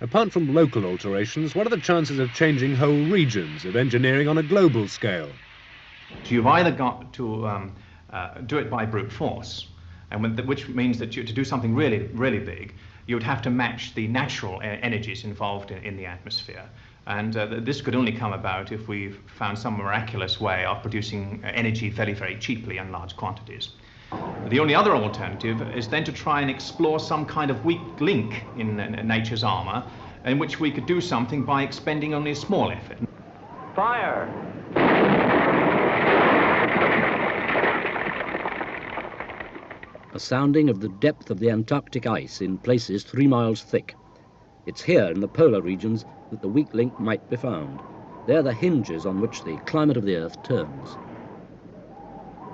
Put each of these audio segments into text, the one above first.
Apart from local alterations, what are the chances of changing whole regions, of engineering on a global scale? So you've either got to do it by brute force, which means that to do something really, really big, you would have to match the natural energies involved in the atmosphere. And this could only come about if we found some miraculous way of producing energy very, very cheaply in large quantities. The only other alternative is then to try and explore some kind of weak link in nature's armor, in which we could do something by expending only a small effort. Fire! A sounding of the depth of the Antarctic ice in places 3 miles thick. It's here in the polar regions that the weak link might be found. They're the hinges on which the climate of the Earth turns.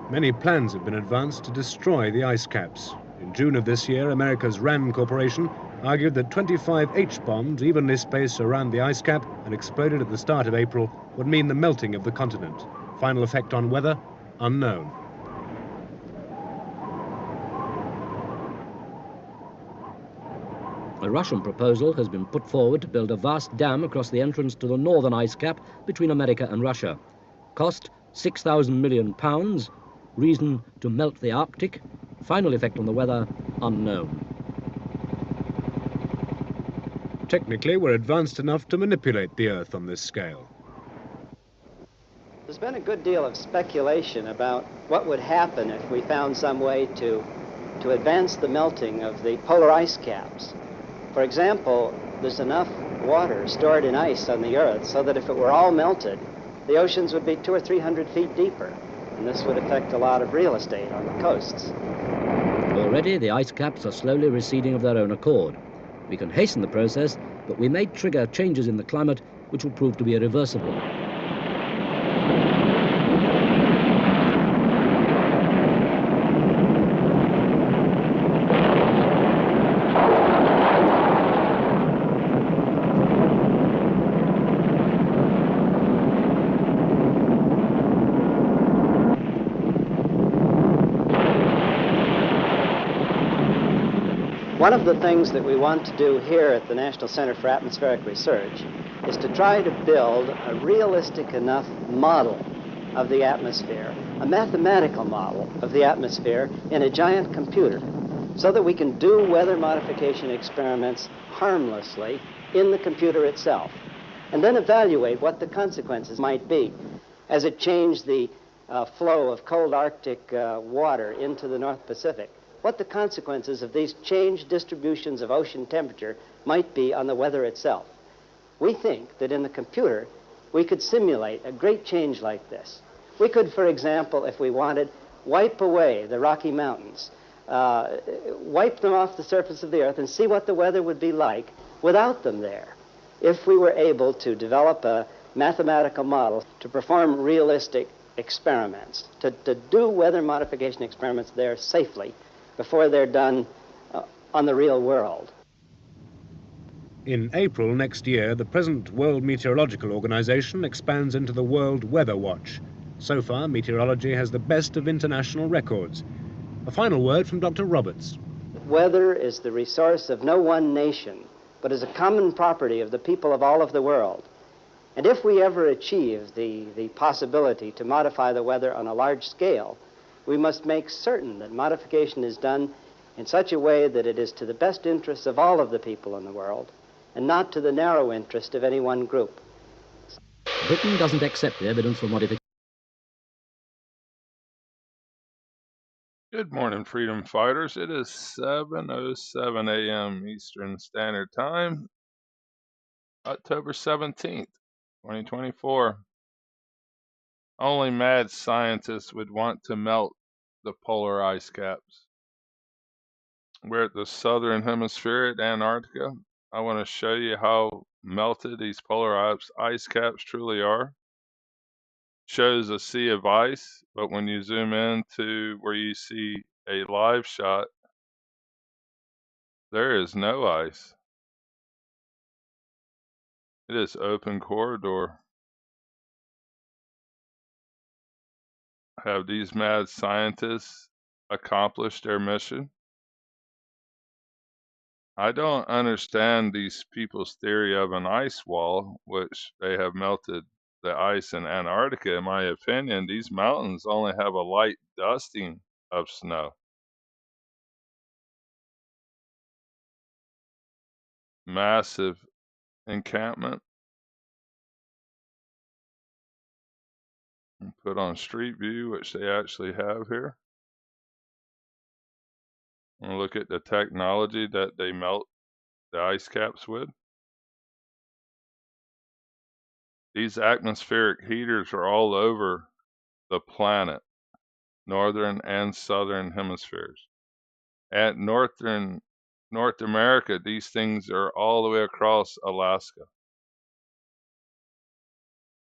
Many plans have been advanced to destroy the ice caps. In June of this year, America's RAND Corporation argued that 25 H-bombs evenly spaced around the ice cap and exploded at the start of April would mean the melting of the continent. Final effect on weather? Unknown. A Russian proposal has been put forward to build a vast dam across the entrance to the northern ice cap between America and Russia. Cost £6,000 million. Reason to melt the Arctic. Final effect on the weather, unknown. Technically, we're advanced enough to manipulate the Earth on this scale. There's been a good deal of speculation about what would happen if we found some way to advance the melting of the polar ice caps. For example, there's enough water stored in ice on the Earth so that if it were all melted, the oceans would be 200 or 300 feet deeper. And this would affect a lot of real estate on the coasts. Already, the ice caps are slowly receding of their own accord. We can hasten the process, but we may trigger changes in the climate which will prove to be irreversible. One of the things that we want to do here at the National Center for Atmospheric Research is to try to build a realistic enough model of the atmosphere, a mathematical model of the atmosphere in a giant computer, so that we can do weather modification experiments harmlessly in the computer itself, and then evaluate what the consequences might be as it changed the flow of cold Arctic water into the North Pacific, what the consequences of these changed distributions of ocean temperature might be on the weather itself. We think that in the computer, we could simulate a great change like this. We could, for example, if we wanted, wipe away the Rocky Mountains, wipe them off the surface of the Earth and see what the weather would be like without them there, if we were able to develop a mathematical model to perform realistic experiments, to do weather modification experiments there safely before they're done on the real world. In April next year, the present World Meteorological Organization expands into the World Weather Watch. So far, meteorology has the best of international records. A final word from Dr. Roberts. Weather is the resource of no one nation, but is a common property of the people of all of the world. And if we ever achieve the possibility to modify the weather on a large scale, we must make certain that modification is done in such a way that it is to the best interests of all of the people in the world, and not to the narrow interest of any one group. Britain doesn't accept the evidence for modification. Good morning, freedom fighters. It is 7:07 a.m. Eastern Standard Time, October 17th, 2024. Only mad scientists would want to melt the polar ice caps. We're at the southern hemisphere at Antarctica. I want to show you how melted these polar ice caps truly are. Shows a sea of ice, but when you zoom in to where you see a live shot, there is no ice. It is open corridor. Have these mad scientists accomplished their mission? I don't understand these people's theory of an ice wall, which they have melted the ice in Antarctica. In my opinion, these mountains only have a light dusting of snow. Massive encampment. And put on Street View, which they actually have here. And look at the technology that they melt the ice caps with. These atmospheric heaters are all over the planet, northern and southern hemispheres. At North America, these things are all the way across Alaska.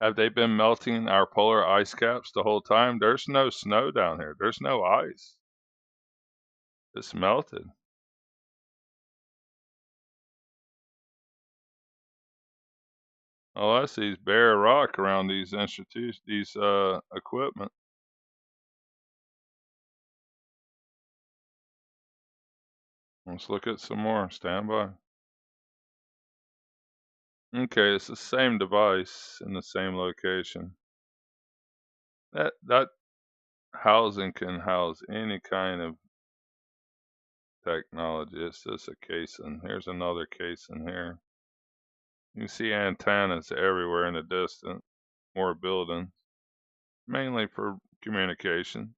Have they been melting our polar ice caps the whole time? There's no snow down here. There's no ice. It's melted. Oh, I see bare rock around these institutes, these equipment. Let's look at some more. Stand by. Okay, it's the same device in the same location. That housing can house any kind of technology. It's just a casing. Here's another casing here. You can see antennas everywhere in the distance. More buildings, mainly for communication.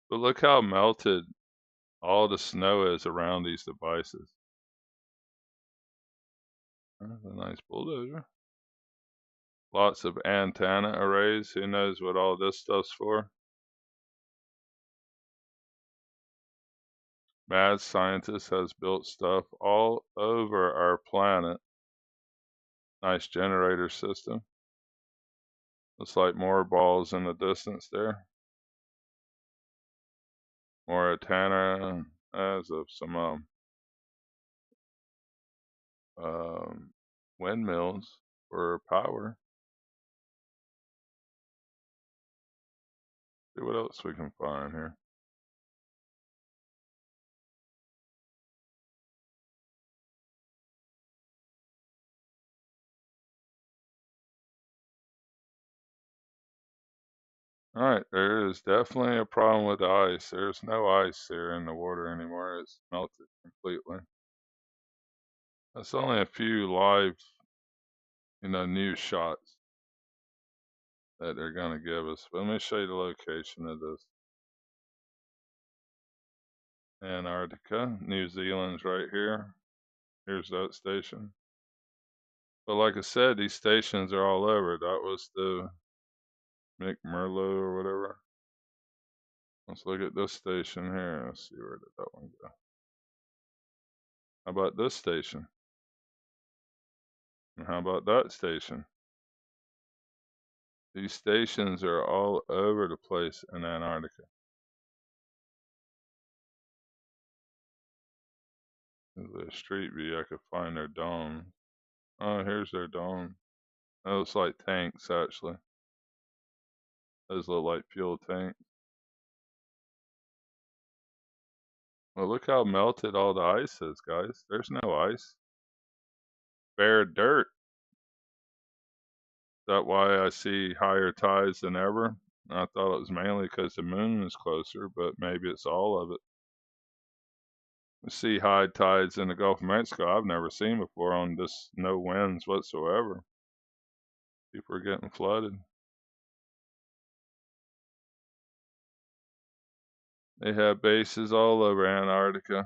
But look how melted all the snow is around these devices. That's a nice bulldozer. Lots of antenna arrays. Who knows what all this stuff's for? Mad scientist has built stuff all over our planet. Nice generator system. Looks like more balls in the distance there. More antenna as of some windmills for power. See what else we can find here. All right, there is definitely a problem with the ice. There's no ice here in the water anymore. It's melted completely. That's only a few live, news shots that they're going to give us. But let me show you the location of this. Antarctica, New Zealand's right here. Here's that station. But like I said, these stations are all over. That was the McMurdo or whatever. Let's look at this station here. Let's see, where did that one go? How about this station? And how about that station? These stations are all over the place in Antarctica. There's a street view. I could find their dome. Oh, here's their dome. That looks like tanks, actually. Those look like fuel tanks. Well, look how melted all the ice is, guys. There's no ice. Bare dirt. Is that why I see higher tides than ever? I thought it was mainly because the moon is closer, but maybe it's all of it. We see high tides in the Gulf of Mexico I've never seen before on this no winds whatsoever. People are getting flooded. They have bases all over Antarctica.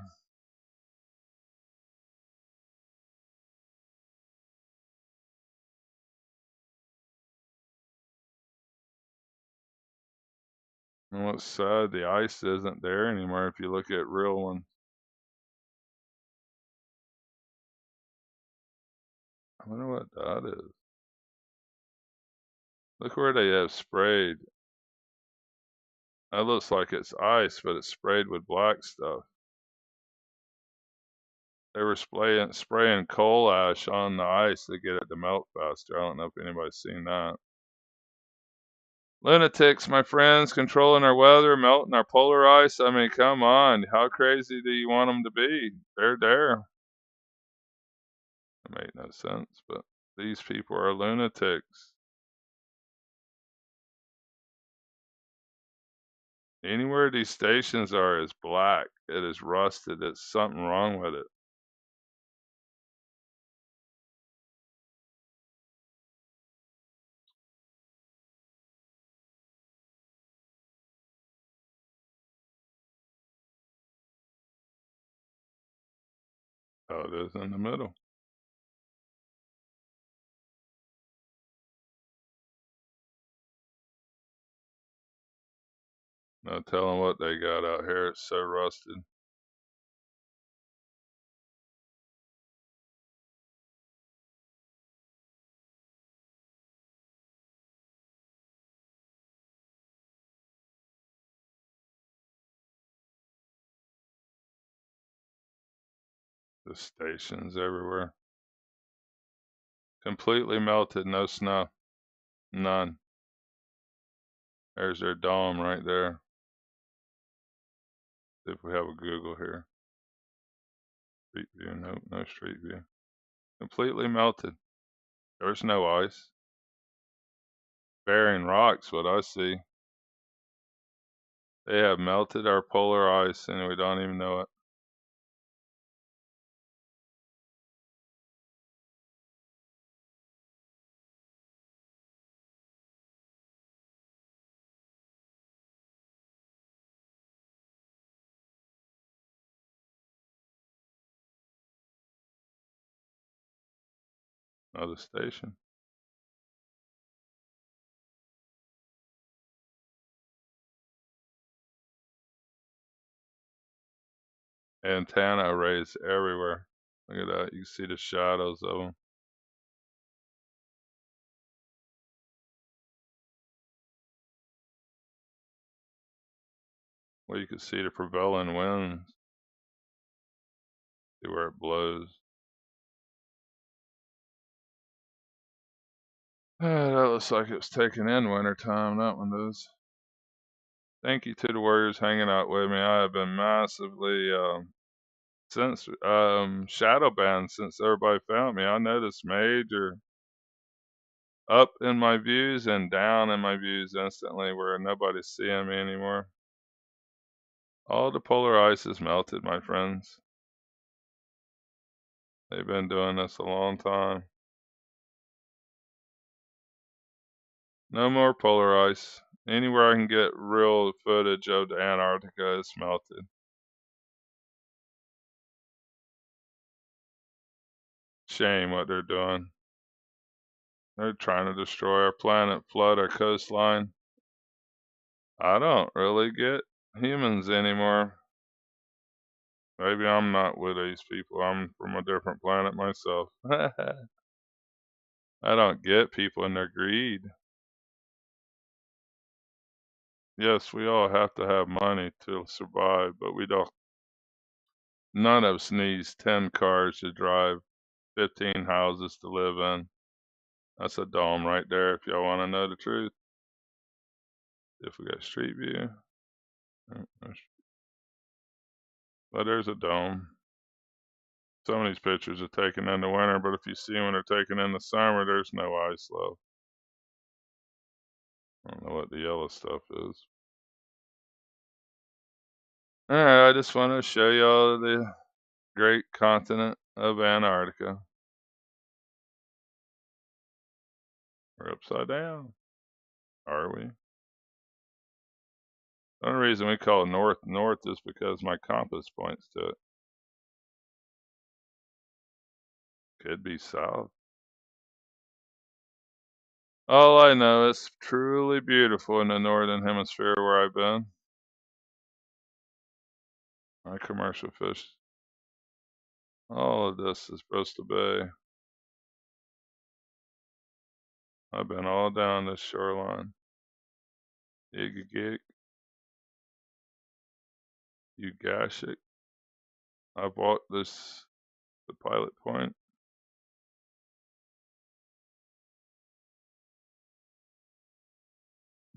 And what's sad, the ice isn't there anymore if you look at real ones. I wonder what that is. Look where they have sprayed. That looks like it's ice, but it's sprayed with black stuff. They were spraying coal ash on the ice to get it to melt faster. I don't know if anybody's seen that. Lunatics, my friends, controlling our weather, melting our polar ice. I mean, come on. How crazy do you want them to be? They're there. It made no sense, but these people are lunatics. Anywhere these stations are is black. It is rusted. There's something wrong with it. Oh, it is in the middle. No telling what they got out here. It's so rusted. The stations everywhere. Completely melted. No snow. None. There's their dome right there. See if we have a Google here. Street view. Nope, no street view. Completely melted. There's no ice. Bearing rocks, what I see. They have melted our polar ice and we don't even know it. Another station. Antenna arrays everywhere. Look at that. You can see the shadows of them. Well, you can see the prevailing winds. See where it blows. That looks like it was taken in wintertime. That one does. Thank you to the warriors hanging out with me. I have been massively shadow banned since everybody found me. I noticed major up in my views and down in my views instantly where nobody's seeing me anymore. All the polar ice is melted, my friends. They've been doing this a long time. No more polar ice. Anywhere I can get real footage of the Antarctica is melted. Shame what they're doing. They're trying to destroy our planet, flood our coastline. I don't really get humans anymore. Maybe I'm not with these people. I'm from a different planet myself. I don't get people and their greed. Yes, we all have to have money to survive, but we don't. None of us needs 10 cars to drive, 15 houses to live in. That's a dome right there if y'all want to know the truth. If we got street view. But there's a dome. Some of these pictures are taken in the winter, but if you see when they're taken in the summer, there's no ice left. I don't know what the yellow stuff is. Alright, I just want to show y'all the great continent of Antarctica. We're upside down. Are we? The only reason we call north north is because my compass points to it. Could be south. All I know is truly beautiful in the northern hemisphere where I've been. I commercial fish. All of this is Bristol Bay. I've been all down this shoreline. Igagig. Ugashik. I've walked the pilot point.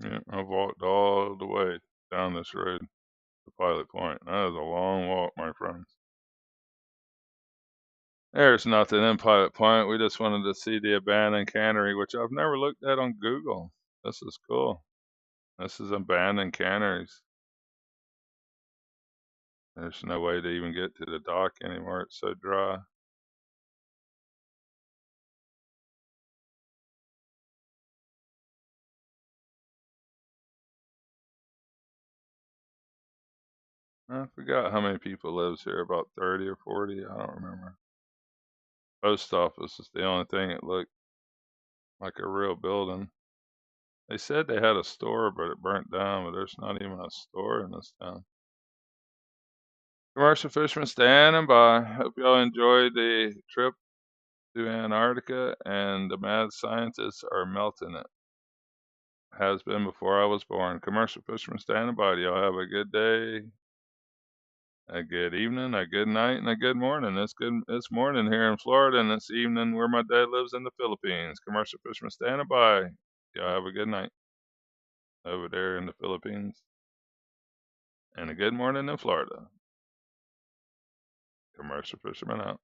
Yeah, I've walked all the way down this road to Pilot Point. That is a long walk, my friends. There's nothing in Pilot Point. We just wanted to see the abandoned cannery, which I've never looked at on Google. This is cool. This is abandoned canneries. There's no way to even get to the dock anymore. It's so dry. I forgot how many people lives here, about 30 or 40, I don't remember. Post office is the only thing that looked like a real building. They said they had a store, but it burnt down, but there's not even a store in this town. Commercial Fisherman standing by. Hope y'all enjoyed the trip to Antarctica, and the mad scientists are melting it. Has been before I was born. Commercial Fisherman standing by. Y'all have a good day, a good evening, a good night, and a good morning. It's morning here in Florida, and it's evening where my dad lives in the Philippines. Commercial Fisherman standing by. Y'all have a good night over there in the Philippines, and a good morning in Florida. Commercial Fisherman out.